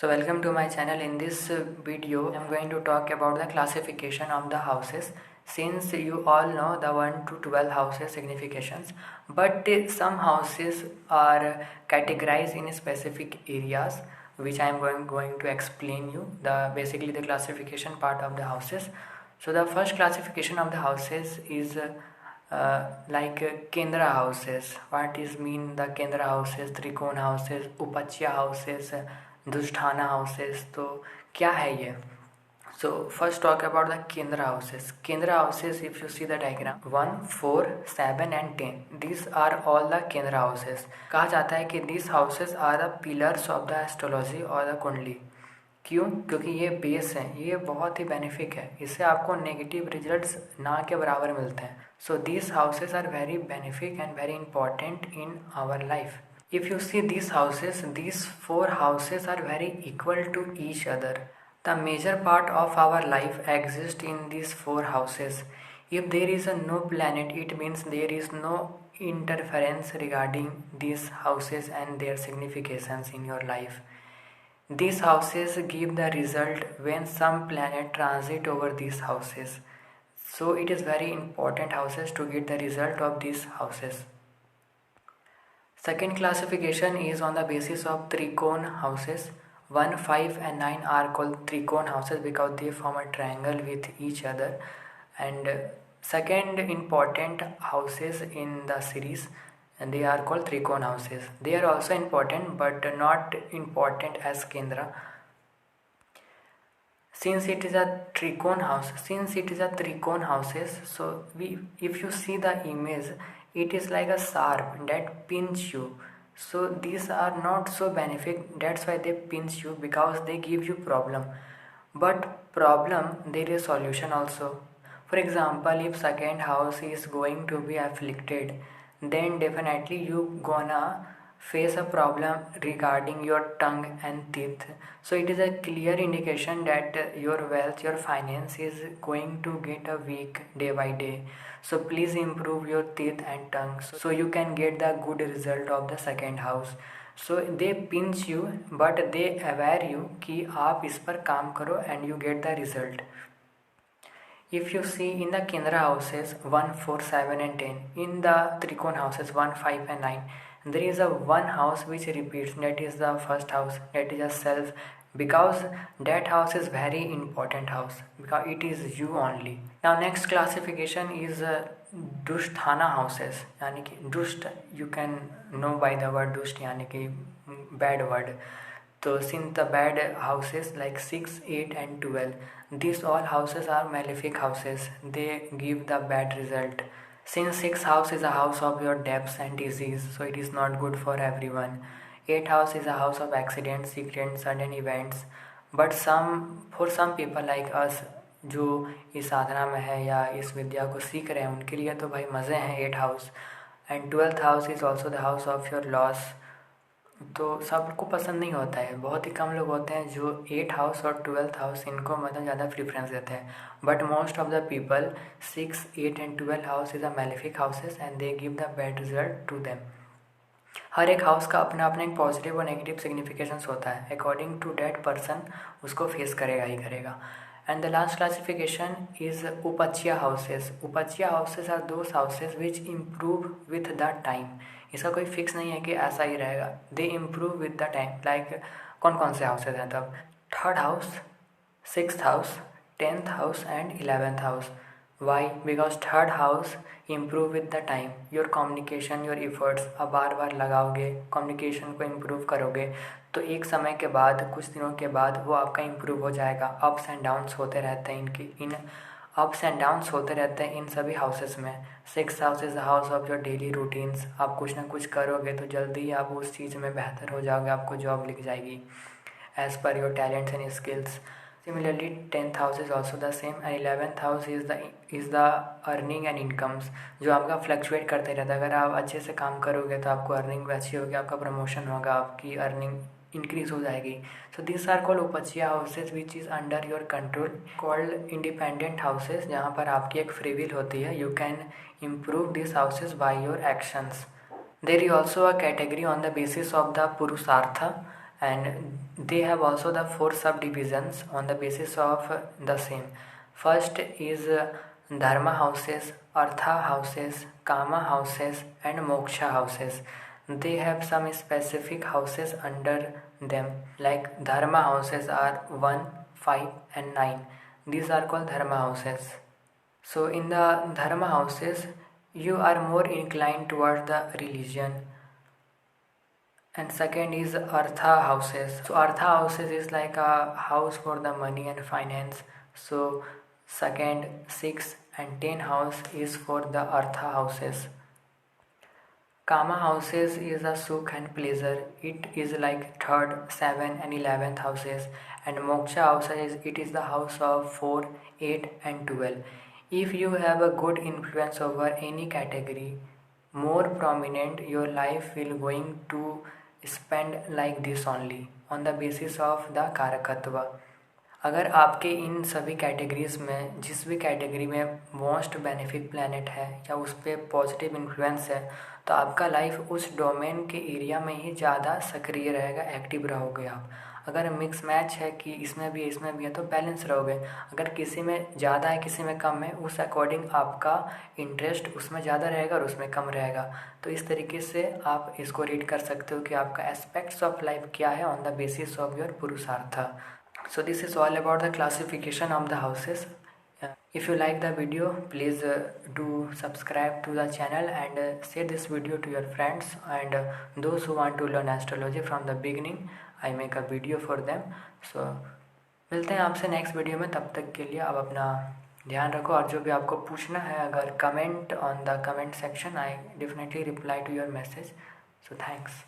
So welcome to my channel. In this video I am going to talk about the classification of the houses. Since you all know the 1 to 12 houses significations, but some houses are categorized in specific areas which I am going to explain you the basically the classification part of the houses. So the first classification of the houses is Kendra houses. What is mean the Kendra houses, Trikona houses, Upachya houses, Dusthana houses. तो क्या है ये? So first talk about the Kendra houses. Kendra houses, if you see the diagram 1, 4, 7 and 10, these are all the Kendra houses. कहा जाता है कि these houses are the pillars of the astrology or the कुंडली. क्यों? क्योंकि ये base है, ये बहुत ही बेनिफिक है, इससे आपको नेगेटिव रिजल्ट्स ना के बराबर मिलते हैं. So these houses are very benefic and very important in our life. If you see these houses, these 4 houses are very equal to each other. The major part of our life exists in these 4 houses. If there is no planet, it means there is no interference regarding these houses and their significations in your life. These houses give the result when some planet transit over these houses. So it is very important houses to get the result of these houses. Second classification is on the basis of Trikona houses. 1, 5 and 9 are called Trikona houses because they form a triangle with each other. And second important houses in the series, and they are called Trikona houses. They are also important but not important as Kendra. Since it is a Trikona houses, so if you see the image, it is like a sharp that pinch you. So these are not so benefic, that's why they pinch you, because they give you problem. But problem, there is solution also. For example, if second house is going to be afflicted, then definitely you gonna face a problem regarding your tongue and teeth. So it is a clear indication that your wealth, your finance is going to get a weak day by day. So please improve your teeth and tongue so you can get the good result of the second house. So they pinch you but they aware you कि आप इस पर काम करो and you get the result. If you see in the Kendra houses 1, 4, 7 and 10, in the Trikona houses 1, 5 and 9, there is a one house which repeats, that is the first house, that is a self, because that house is very important house because it is you only. Now next classification is Dusthana houses, यानी कि दुष्ट you can know by the word दुष्ट यानी कि bad word. So since the bad houses like 6, 8 and 12, these all houses are malefic houses, they give the bad result. Since 6th house is a house of your debts and disease, so it is not good for everyone. 8th house is a house of accidents, secrets, sudden events. But for some people like us जो इस साधना में है या इस विद्या को सीख रहे हैं, उनके लिए तो भाई मज़े हैं 8th house. And 12th house is also the house of your loss. तो सबको पसंद नहीं होता है, बहुत ही कम लोग होते हैं जो 8th हाउस और 12th हाउस इनको मतलब ज़्यादा प्रीफरेंस देते हैं. But most of the people 6, 8 and 12 house is a malefic houses and they give the bad result to them. हर एक हाउस का अपना अपना एक पॉजिटिव और नेगेटिव सिग्निफिकेशंस होता है. अकॉर्डिंग टू डैट पर्सन उसको फेस करेगा ही करेगा. And the last classification is उपच्या हाउसेस. उपच्या houses are those houses which improve with the time. इसका कोई फिक्स नहीं है कि ऐसा ही रहेगा, they improve with the time. Like कौन कौन से हाउसेज हैं तब? 3rd house, 6th house, 10th house and 11th house. Why? Because 3rd house improve with the time. Your communication, your efforts, आप बार बार लगाओगे, कम्युनिकेशन को इम्प्रूव करोगे तो एक समय के बाद, कुछ दिनों के बाद वो आपका इम्प्रूव हो जाएगा. अप्स एंड डाउन्स होते रहते हैं इन अप्स एंड डाउन्स होते रहते हैं इन सभी हाउसेस में. 6th house is the house of your daily routines. आप कुछ ना कुछ करोगे तो जल्दी ही आप उस चीज़ में बेहतर हो जाओगे, आपको जॉब लिख जाएगी as per your talents and skills. Similarly, 10th house is also the same and 11th house is the earning and incomes, जो आपका फ्लक्चुएट करते रहता है. अगर आप अच्छे से काम करोगे तो आपको अर्निंग भी अच्छी होगी, आपका प्रमोशन होगा, आपकी अर्निंग इंक्रीज हो जाएगी. सो दिस आर कॉल्ड उपचिया houses which is under your control. Called independent houses, जहाँ पर आपकी एक फ्री विल होती है. You can improve this houses by your actions. There is also a category on the basis of the पुरुषार्थ and they have also the 4 subdivisions on the basis of the same. First is dharma houses, artha houses, kama houses, and moksha houses. They have some specific houses under them, like dharma houses are 1, 5, and 9. These are called dharma houses. So in the dharma houses, you are more inclined towards the religion. And second is artha houses. So artha houses is like a house for the money and finance. So second, 6, and 10 house is for the artha houses. Kama houses is a sukh and pleasure. It is like third, 7, and 11th houses. And moksha houses, it is the house of 4, 8, and 12. If you have a good influence over any category, more prominent, your life will going to spend like this only on the basis of the कारकत्व. अगर आपके इन सभी categories में जिस भी category में most benefic planet है या उस पर पॉजिटिव इन्फ्लुएंस है, तो आपका लाइफ उस डोमेन के एरिया में ही ज़्यादा सक्रिय रहेगा, एक्टिव रहोगे आप. अगर मिक्स मैच है कि इसमें भी इसमें भी है तो बैलेंस रहोगे. अगर किसी में ज़्यादा है किसी में कम है, उस अकॉर्डिंग आपका इंटरेस्ट उसमें ज़्यादा रहेगा और उसमें कम रहेगा. तो इस तरीके से आप इसको रीड कर सकते हो कि आपका एस्पेक्ट्स ऑफ लाइफ क्या है on the basis of your पुरुषार्थ. So this is all about the classification of the houses. If you like the video, please do subscribe to the channel and share this video to your friends, and those who want to learn astrology from the beginning, I make a video for them. So मिलते हैं आपसे next video में. तब तक के लिए आप अपना ध्यान रखो, और जो भी आपको पूछना है अगर comment on the comment section, I definitely reply to your message. So thanks.